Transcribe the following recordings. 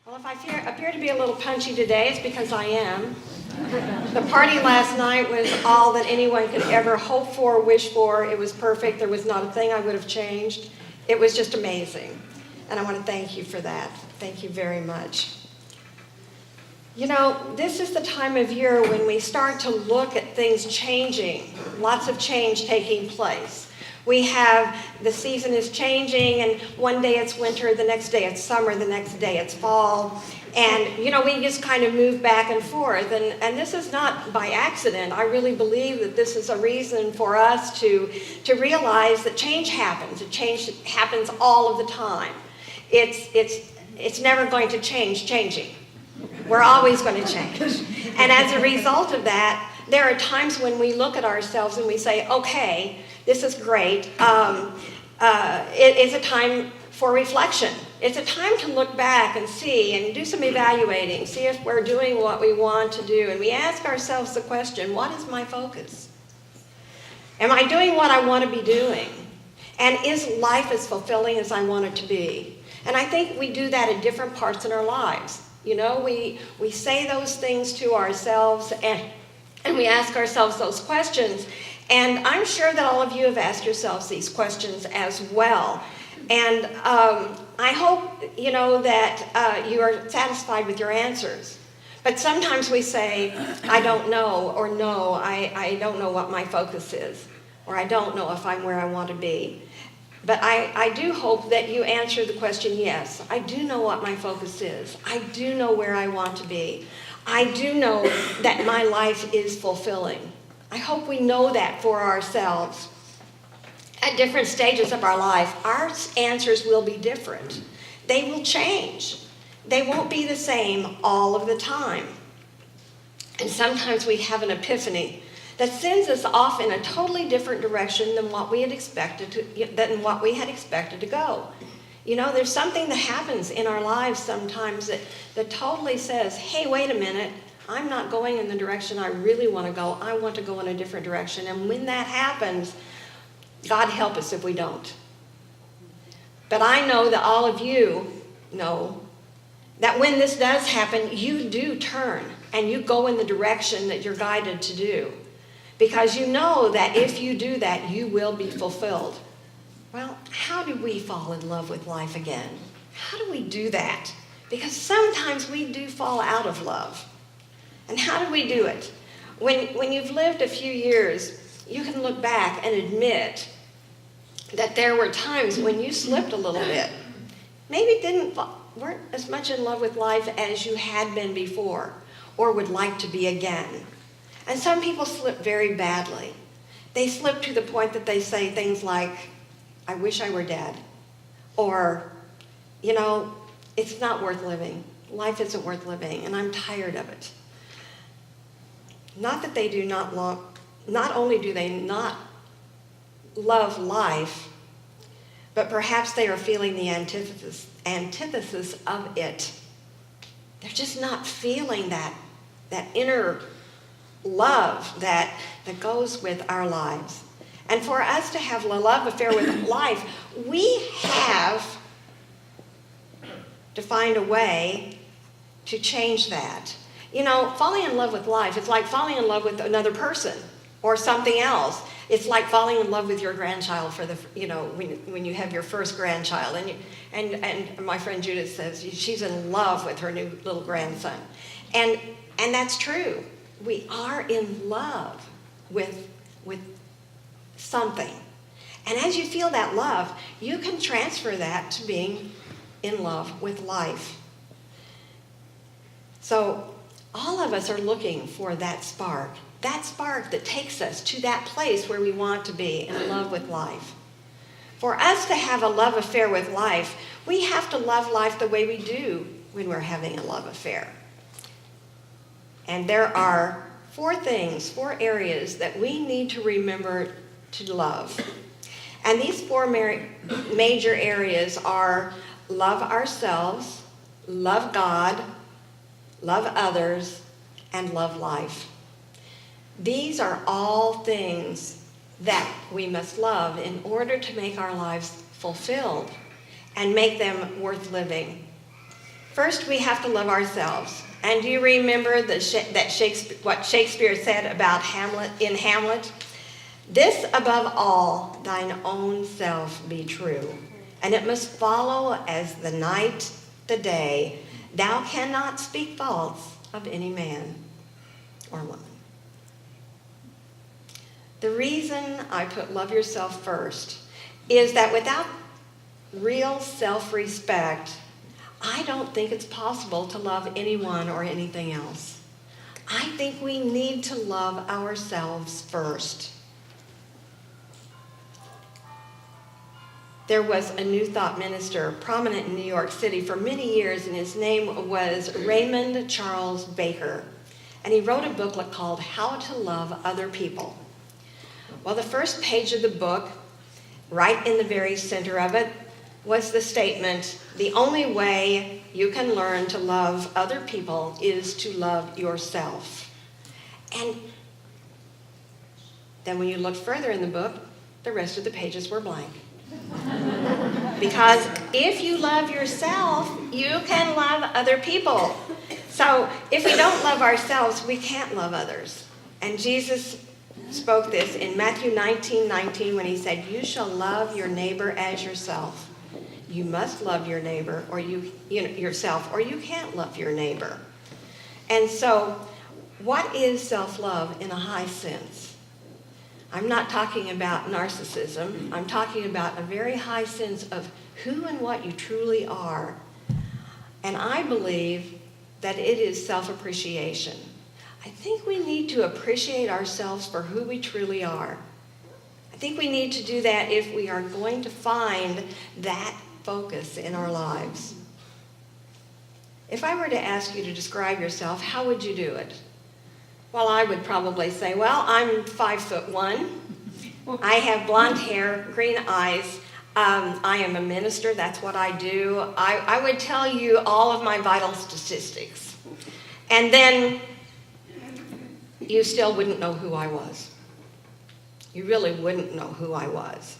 Well, if I appear to be a little punchy today, it's because I am. The party last night was all that anyone could ever hope for, wish for. It was perfect. There was not a thing I would have changed. It was just amazing. And I want to thank you for that. Thank you very much. You know, this is the time of year when we start to look at things changing, lots of change taking place. We have, the season is changing, and one day it's winter, the next day it's summer, the next day it's fall. And, you know, we just kind of move back and forth. And this is not by accident. I really believe that this is a reason for us to realize that change happens. Change happens all of the time. It's never going to changing. We're always going to change. And as a result of that, there are times when we look at ourselves and we say, okay, this is great. It is a time for reflection. It's a time to look back and see and do some evaluating, see if we're doing what we want to do. And we ask ourselves the question, what is my focus? Am I doing what I want to be doing? And is life as fulfilling as I want it to be? And I think we do that in different parts in our lives. You know, we say those things to ourselves and we ask ourselves those questions. And I'm sure that all of you have asked yourselves these questions as well. And I hope, you know, that you are satisfied with your answers. But sometimes we say, I don't know, or no, I don't know what my focus is, or I don't know if I'm where I want to be. But I do hope that you answer the question, yes, I do know what my focus is. I do know where I want to be. I do know that my life is fulfilling. I hope we know that for ourselves. At different stages of our life, our answers will be different. They will change. They won't be the same all of the time. And sometimes we have an epiphany that sends us off in a totally different direction than what we had expected to go. You know, there's something that happens in our lives sometimes that totally says, hey, wait a minute, I'm not going in the direction I really want to go. I want to go in a different direction. And when that happens, God help us if we don't. But I know that all of you know that when this does happen, you do turn and you go in the direction that you're guided to do. Because you know that if you do that, you will be fulfilled. Well, how do we fall in love with life again? How do we do that? Because sometimes we do fall out of love. And how do we do it? When you've lived a few years, you can look back and admit that there were times when you slipped a little bit. Maybe weren't as much in love with life as you had been before or would like to be again. And some people slip very badly. They slip to the point that they say things like, I wish I were dead. Or, you know, it's not worth living. Life isn't worth living, and I'm tired of it. Not that they do not only do they not love life, but perhaps they are feeling the antithesis of it. They're just not feeling that inner love that goes with our lives. And for us to have a love affair with life, we have to find a way to change that. You know, falling in love with life, it's like falling in love with another person or something else. It's like falling in love with your grandchild when you have your first grandchild. And my friend Judith says she's in love with her new little grandson. And that's true. We are in love with something. And as you feel that love, you can transfer that to being in love with life. So all of us are looking for that spark that takes us to that place where we want to be in love with life. For us to have a love affair with life, we have to love life the way we do when we're having a love affair. And there are 4 areas that we need to remember to love. And these 4 major areas are love ourselves, love God, love others, and love life. These are all things that we must love in order to make our lives fulfilled and make them worth living. First, we have to love ourselves. And do you remember what Shakespeare said about Hamlet in Hamlet? This above all, thine own self be true, and it must follow as the night the day. Thou cannot speak false of any man or woman. The reason I put love yourself first is that without real self-respect, I don't think it's possible to love anyone or anything else. I think we need to love ourselves first. There was a New Thought minister prominent in New York City for many years, and his name was Raymond Charles Baker. And he wrote a booklet called How to Love Other People. Well, the first page of the book, right in the very center of it, was the statement, the only way you can learn to love other people is to love yourself. And then when you looked further in the book, the rest of the pages were blank. Because if you love yourself, you can love other people. So if we don't love ourselves, we can't love others. And Jesus spoke this in Matthew 19:19 when he said, you shall love your neighbor as yourself. You must love your neighbor or yourself, or you can't love your neighbor. And so what is self-love in a high sense? I'm not talking about narcissism. I'm talking about a very high sense of who and what you truly are. And I believe that it is self-appreciation. I think we need to appreciate ourselves for who we truly are. I think we need to do that if we are going to find that focus in our lives. If I were to ask you to describe yourself, how would you do it? Well, I would probably say, well, I'm 5'1". I have blonde hair, green eyes. I am a minister. That's what I do. I would tell you all of my vital statistics. And then you still wouldn't know who I was. You really wouldn't know who I was.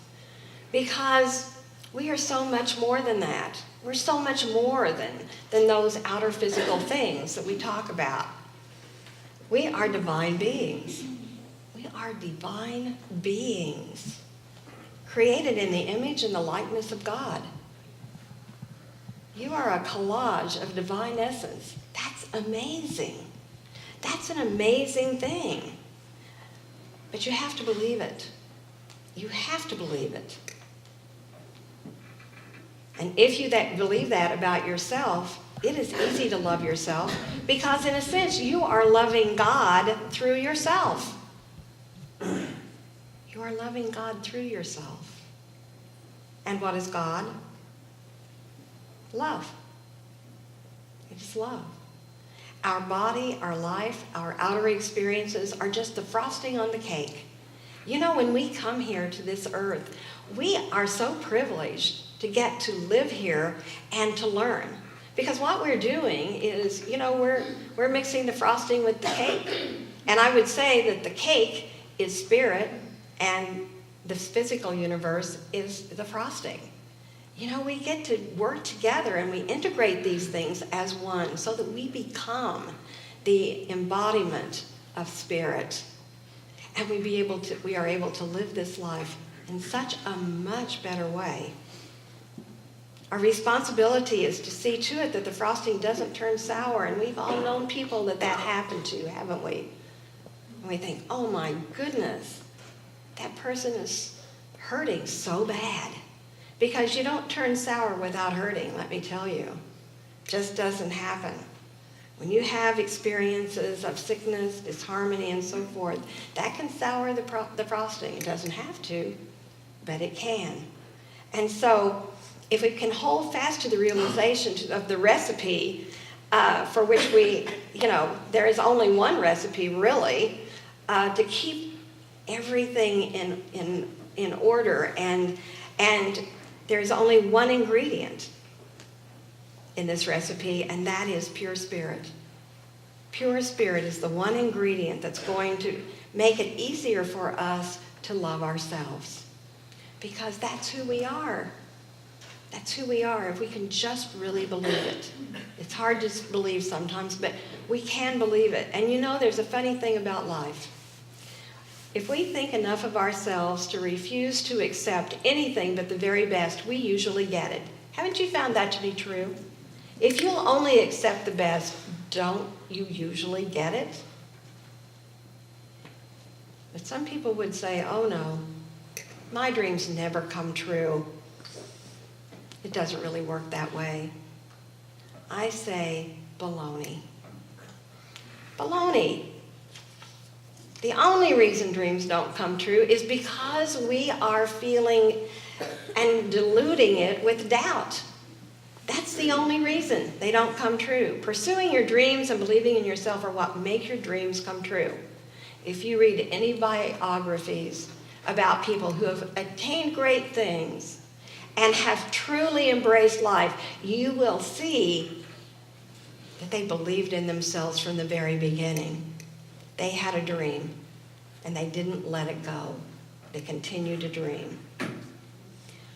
Because we are so much more than that. We're so much more than those outer physical things that we talk about. We are divine beings. We are divine beings, created in the image and the likeness of God. You are a collage of divine essence. That's amazing. That's an amazing thing. But you have to believe it. You have to believe it. And if you believe that about yourself, it is easy to love yourself because, in a sense, you are loving God through yourself. You are loving God through yourself. And what is God? Love. It is love. Our body, our life, our outer experiences are just the frosting on the cake. You know, when we come here to this earth, we are so privileged to get to live here and to learn. Because what we're doing is, we're mixing the frosting with the cake. And I would say that the cake is spirit and the physical universe is the frosting. We get to work together and we integrate these things as one so that we become the embodiment of spirit. And we are able to live this life in such a much better way. Our responsibility is to see to it that the frosting doesn't turn sour, and we've all known people that happened to, haven't we? And we think, oh my goodness, that person is hurting so bad. Because you don't turn sour without hurting, let me tell you. It just doesn't happen. When you have experiences of sickness, disharmony, and so forth, that can sour the frosting. It doesn't have to, but it can. And so, if we can hold fast to the realization of the recipe for which there is only one recipe really, to keep everything in order, and there's only one ingredient in this recipe, and that is pure spirit. Pure spirit is the one ingredient that's going to make it easier for us to love ourselves. Because that's who we are. That's That's who we are, if we can just really believe it. It's hard to believe sometimes, but we can believe it. And you know, there's a funny thing about life. If we think enough of ourselves to refuse to accept anything but the very best, we usually get it. Haven't you found that to be true? If you'll only accept the best, don't you usually get it? But some people would say, oh no, my dreams never come true. It doesn't really work that way. I say, baloney. Baloney. The only reason dreams don't come true is because we are feeling and diluting it with doubt. That's the only reason they don't come true. Pursuing your dreams and believing in yourself are what make your dreams come true. If you read any biographies about people who have attained great things and have truly embraced life, you will see that they believed in themselves from the very beginning. They had a dream, and they didn't let it go. They continued to dream.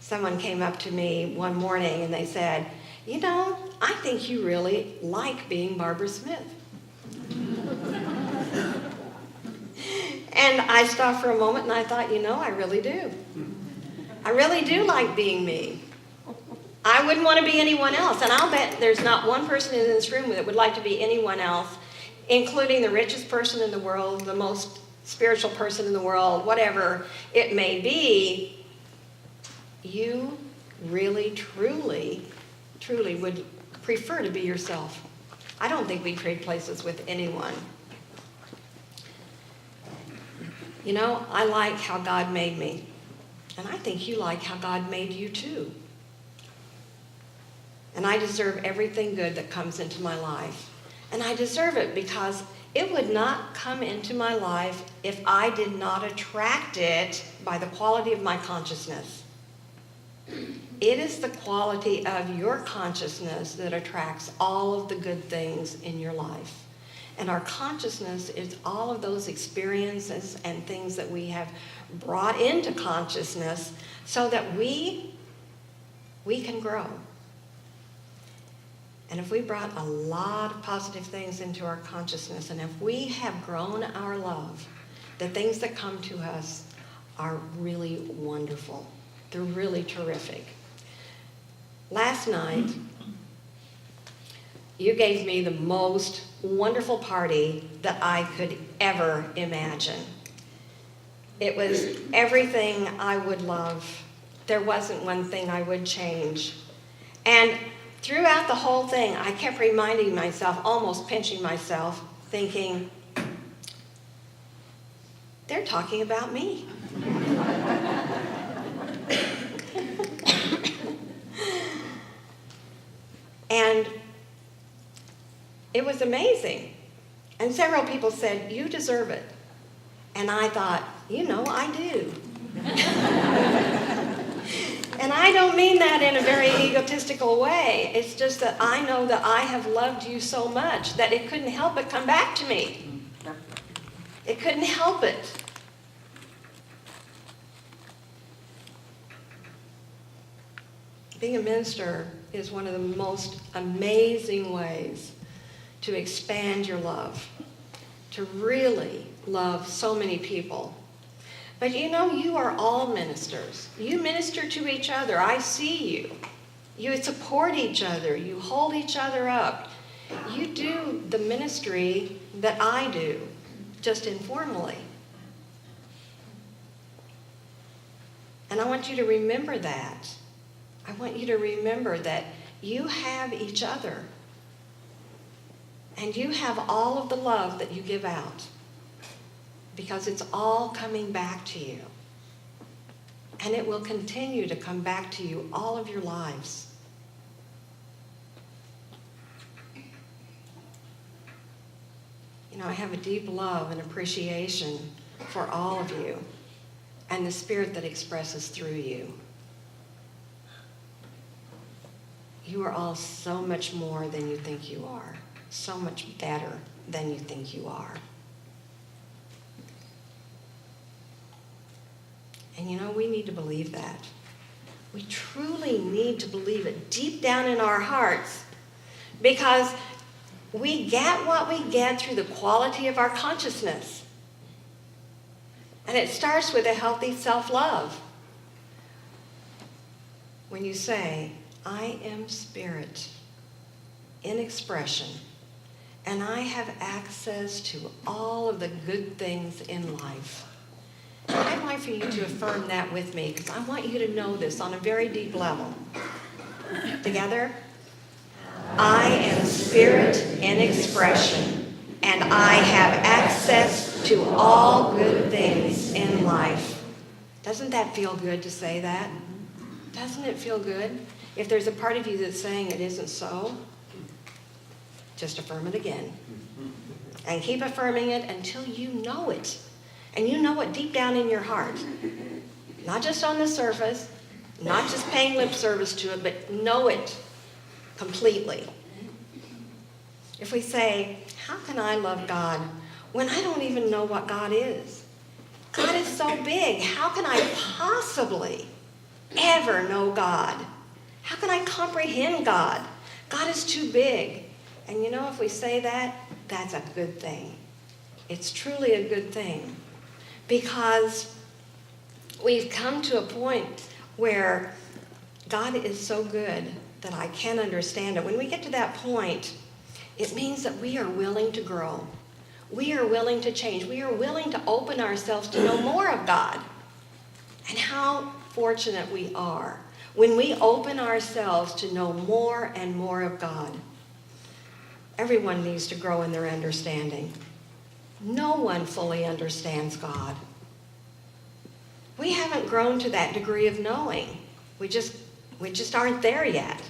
Someone came up to me one morning and they said, you know, I think you really like being Barbara Smith. And I stopped for a moment and I thought, you know, I really do. I really do like being me. I wouldn't want to be anyone else. And I'll bet there's not one person in this room that would like to be anyone else, including the richest person in the world, the most spiritual person in the world, whatever it may be. You really, truly would prefer to be yourself. I don't think we trade places with anyone. You know, I like how God made me. And I think you like how God made you too. And I deserve everything good that comes into my life. And I deserve it because it would not come into my life if I did not attract it by the quality of my consciousness. It is the quality of your consciousness that attracts all of the good things in your life. And our consciousness is all of those experiences and things that we have brought into consciousness so that we can grow. And if we brought a lot of positive things into our consciousness, and if we have grown our love, the things that come to us are really wonderful. They're really terrific. Last night, you gave me the most wonderful party that I could ever imagine. It was everything I would love. There wasn't one thing I would change. And throughout the whole thing, I kept reminding myself, almost pinching myself, thinking, they're talking about me. And it was amazing. And several people said, you deserve it. And I thought, you know, I do. And I don't mean that in a very egotistical way. It's just that I know that I have loved you so much that it couldn't help but come back to me. It couldn't help it. Being a minister is one of the most amazing ways to expand your love, to really love so many people. But you know, you are all ministers. You minister to each other. I see you. You support each other. You hold each other up. You do the ministry that I do, just informally. And I want you to remember that. I want you to remember that you have each other. And you have all of the love that you give out. Because it's all coming back to you. And it will continue to come back to you all of your lives. You know, I have a deep love and appreciation for all of you and the spirit that expresses through you. You are all so much more than you think you are. So much better than you think you are. And you know, we need to believe that. We truly need to believe it deep down in our hearts, because we get what we get through the quality of our consciousness. And it starts with a healthy self-love. When you say, I am spirit in expression, and I have access to all of the good things in life. I'd like for you to affirm that with me, because I want you to know this on a very deep level. Together? I am spirit in expression, and I have access to all good things in life. Doesn't that feel good to say that? Doesn't it feel good? If there's a part of you that's saying it isn't so, just affirm it again. And keep affirming it until you know it. And you know it deep down in your heart. Not just on the surface, not just paying lip service to it, but know it completely. If we say, how can I love God when I don't even know what God is? God is so big. How can I possibly ever know God? How can I comprehend God? God is too big. And you know, if we say that, that's a good thing. It's truly a good thing. Because we've come to a point where God is so good that I can't understand it. When we get to that point, it means that we are willing to grow. We are willing to change. We are willing to open ourselves to know more of God. And how fortunate we are when we open ourselves to know more and more of God. Everyone needs to grow in their understanding. No one fully understands God. We haven't grown to that degree of knowing. We just aren't there yet.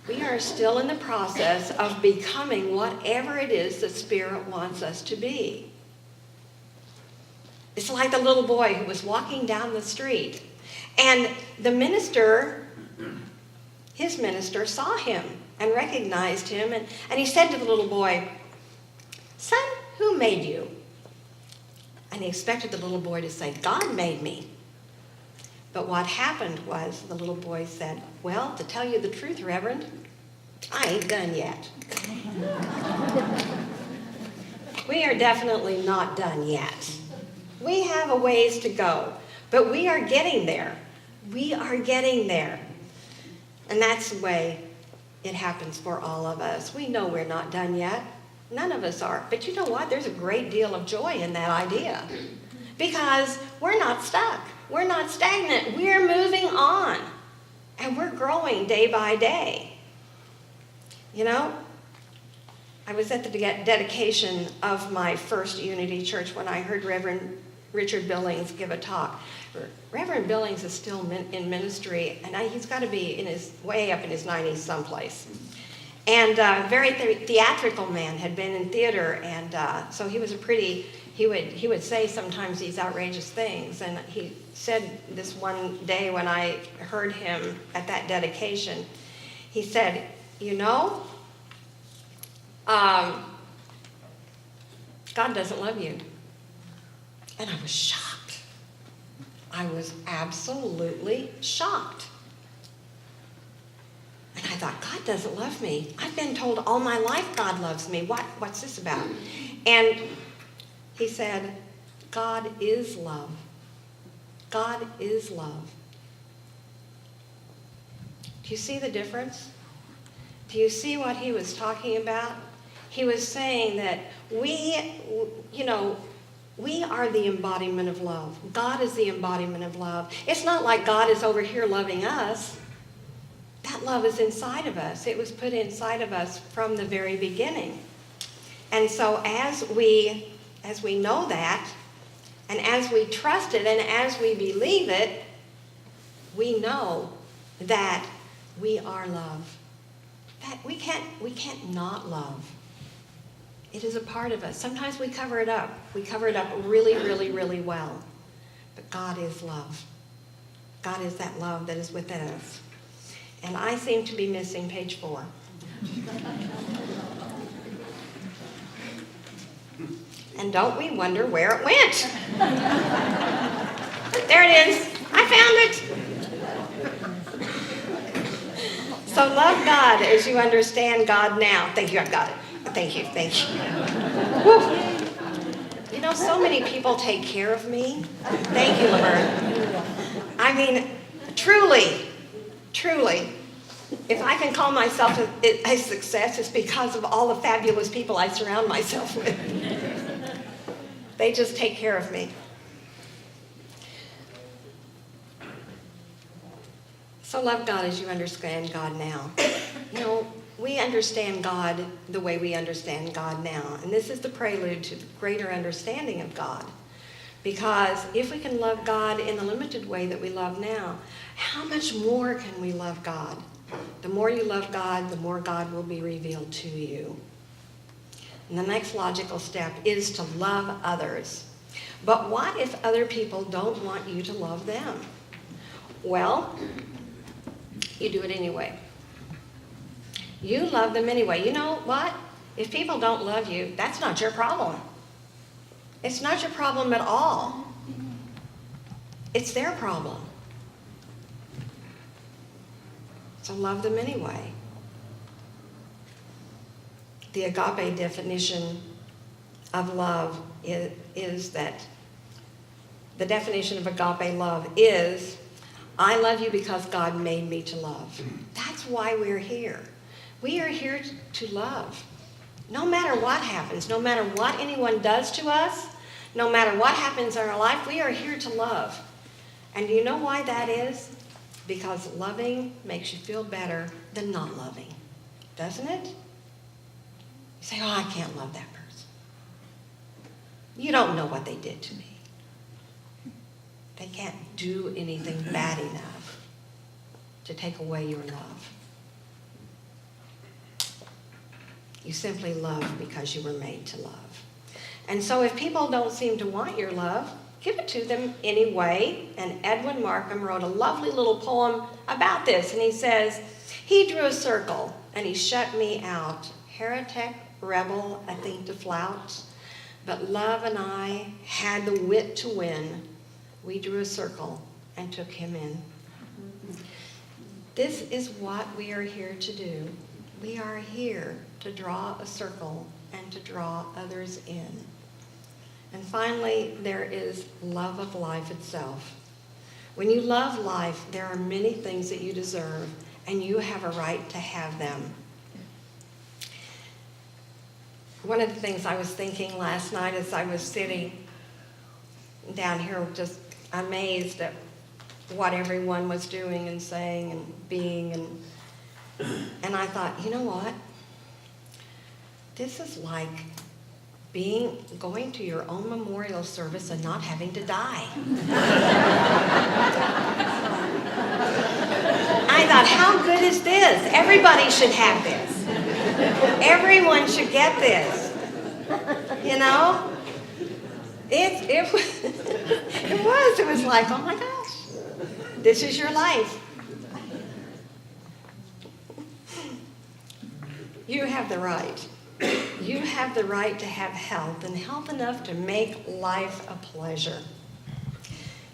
We are still in the process of becoming whatever it is the Spirit wants us to be. It's like the little boy who was walking down the street, and the minister, his minister, saw him and recognized him, and he said to the little boy, "Son, who made you?" And he expected the little boy to say, "God made me." But what happened was the little boy said, "Well, to tell you the truth, Reverend, I ain't done yet." We are definitely not done yet. We have a ways to go, but we are getting there. We are getting there. And that's the way it happens for all of us. We know we're not done yet. None of us are. But you know what? There's a great deal of joy in that idea. Because we're not stuck. We're not stagnant. We're moving on. And we're growing day by day. You know, I was at the dedication of my first Unity Church when I heard Reverend Richard Billings give a talk. Reverend Billings is still in ministry, and he's got to be way up in his 90s someplace. And very theatrical man, had been in theater, and so he was he would say sometimes these outrageous things. And he said this one day when I heard him at that dedication, he said, "You know, God doesn't love you." And I was shocked. I was absolutely shocked. And I thought, God doesn't love me. I've been told all my life God loves me. What's this about? And he said, God is love. God is love. Do you see the difference? Do you see what he was talking about? He was saying that we are the embodiment of love. God is the embodiment of love. It's not like God is over here loving us. That love is inside of us. It was put inside of us from the very beginning. And so as we know that, and as we trust it, and as we believe it, we know that we are love. That we can't not love. It is a part of us. Sometimes we cover it up. We cover it up really, really, really well. But God is love. God is that love that is within us. And I seem to be missing page 4. And don't we wonder where it went? There it is. I found it. So love God as you understand God now. Thank you, I've got it. Thank you. Whew. You know, so many people take care of me. Thank you, Laverne. I mean, truly, if I can call myself a success, it's because of all the fabulous people I surround myself with. They just take care of me. So love God as you understand God now. You know, we understand God the way we understand God now. And this is the prelude to the greater understanding of God. Because if we can love God in the limited way that we love now, how much more can we love God? The more you love God, the more God will be revealed to you. And the next logical step is to love others. But what if other people don't want you to love them? Well, you do it anyway. You love them anyway. You know what? If people don't love you, that's not your problem. It's not your problem at all. It's their problem. So love them anyway. The agape definition of love is that the definition of agape love is, I love you because God made me to love. That's why we're here. We are here to love. No matter what happens, no matter what anyone does to us, no matter what happens in our life, we are here to love. And do you know why that is? Because loving makes you feel better than not loving. Doesn't it? You say, oh, I can't love that person. You don't know what they did to me. They can't do anything bad enough to take away your love. You simply love because you were made to love. And so if people don't seem to want your love, give it to them anyway. And Edwin Markham wrote a lovely little poem about this. And he says, he drew a circle and he shut me out. Heretic, rebel, a thing to flout. But love and I had the wit to win. We drew a circle and took him in. This is what we are here to do. We are here to draw a circle and to draw others in. And finally, there is love of life itself. When you love life, there are many things that you deserve, and you have a right to have them. One of the things I was thinking last night as I was sitting down here, just amazed at what everyone was doing and saying and being, and I thought, you know what? This is like going to your own memorial service and not having to die. I thought, how good is this? Everybody should have this. Everyone should get this. You know? It was like, oh my gosh, this is your life. You have the right. You have the right to have health, and health enough to make life a pleasure.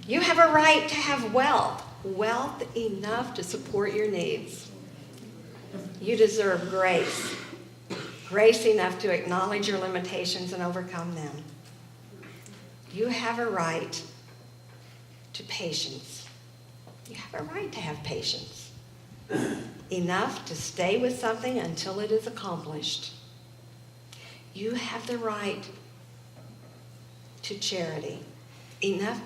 You have a right to have wealth enough to support your needs. You deserve grace enough to acknowledge your limitations and overcome them. You have a right to patience. You have a right to have patience. Enough to stay with something until it is accomplished. You have the right to charity. Enough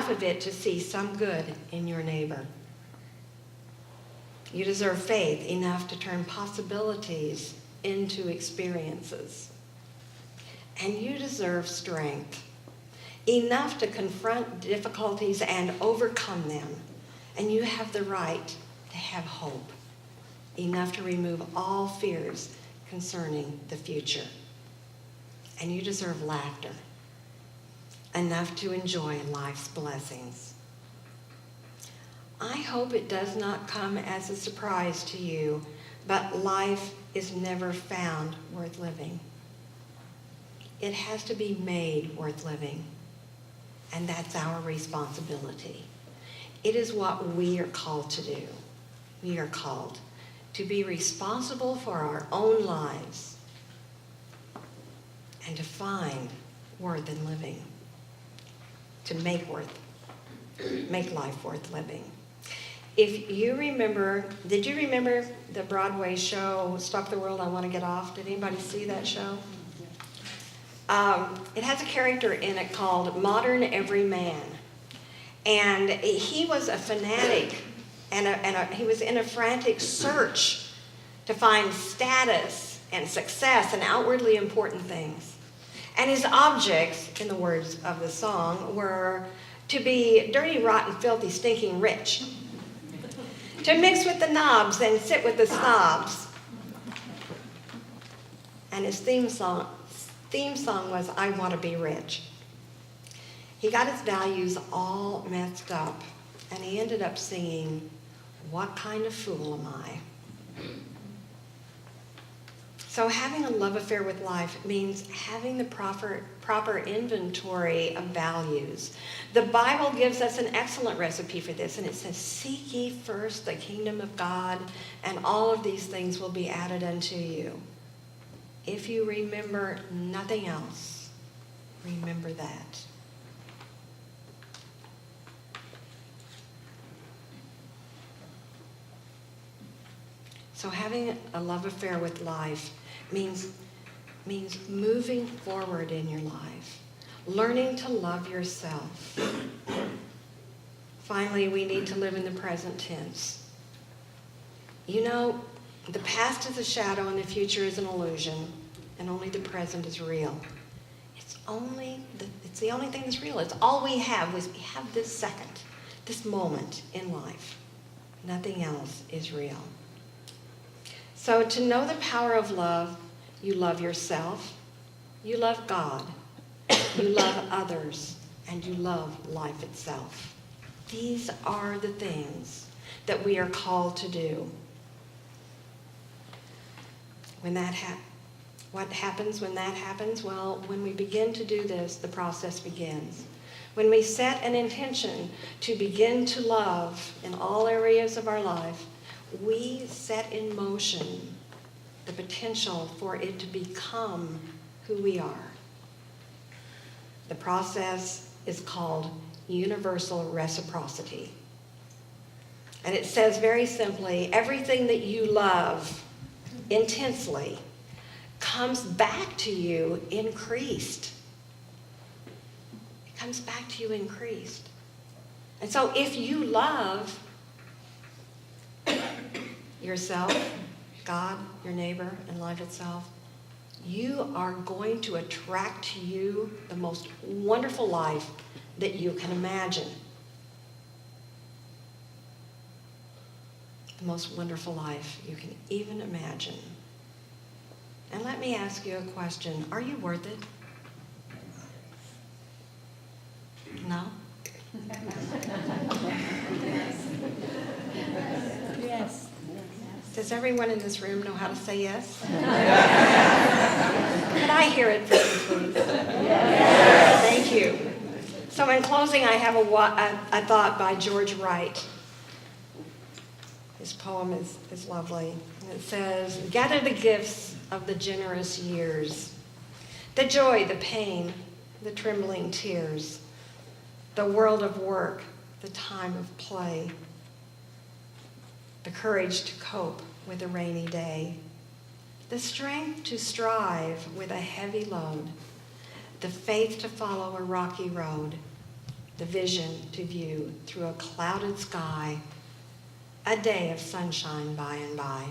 of it to see some good in your neighbor. You deserve faith enough to turn possibilities into experiences. And you deserve strength enough to confront difficulties and overcome them. And you have the right to have hope enough to remove all fears concerning the future. And you deserve laughter enough to enjoy life's blessings. I hope it does not come as a surprise to you, but life is never found worth living. It has to be made worth living, and that's our responsibility. It is what we are called to do. we are called to be responsible for our own lives and to find worth in living, to make life worth living. If you remember, did you remember the Broadway show, Stop the World, I Want to Get Off? Did anybody see that show? It has a character in it called Modern Everyman. And he was a fanatic, and he was in a frantic search to find status and success and outwardly important things. And his objects, in the words of the song, were to be dirty, rotten, filthy, stinking rich, to mix with the knobs and sit with the snobs. And his theme song was, I Want to Be Rich. He got his values all messed up, and he ended up singing, What Kind of Fool Am I? So having a love affair with life means having the proper inventory of values. The Bible gives us an excellent recipe for this, and it says, Seek ye first the kingdom of God, and all of these things will be added unto you. If you remember nothing else, remember that. So having a love affair with life means moving forward in your life, learning to love yourself. Finally, we need to live in the present tense. You know, the past is a shadow and the future is an illusion, and only the present is real. It's the only thing that's real. It's all we have. We have this second, this moment in life. Nothing else is real. So to know the power of love, you love yourself, you love God, you love others, and you love life itself. These are the things that we are called to do. What happens when that happens? Well, when we begin to do this, the process begins. When we set an intention to begin to love in all areas of our life, we set in motion the potential for it to become who we are. The process is called universal reciprocity. And it says very simply, everything that you love intensely comes back to you increased. It comes back to you increased. And so if you love yourself, God, your neighbor, and life itself, you are going to attract to you the most wonderful life that you can imagine. The most wonderful life you can even imagine. And let me ask you a question. Are you worth it? No? Yes. Does everyone in this room know how to say yes? Could I hear it from you, please? Yes. Thank you. So in closing, I have a thought by George Wright. His poem is lovely. And it says, gather the gifts of the generous years, the joy, the pain, the trembling tears, the world of work, the time of play, the courage to cope with a rainy day, the strength to strive with a heavy load, the faith to follow a rocky road, the vision to view through a clouded sky, a day of sunshine by and by,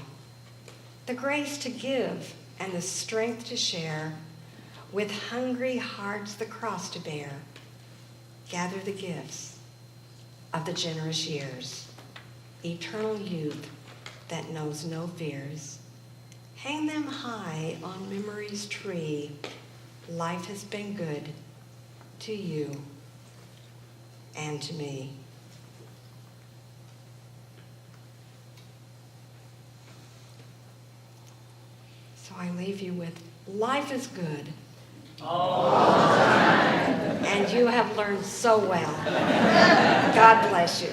the grace to give and the strength to share, with hungry hearts the cross to bear. Gather the gifts of the generous years, eternal youth that knows no fears. Hang them high on memory's tree. Life has been good to you and to me. So I leave you with, life is good. All the time. And you have learned so well. God bless you.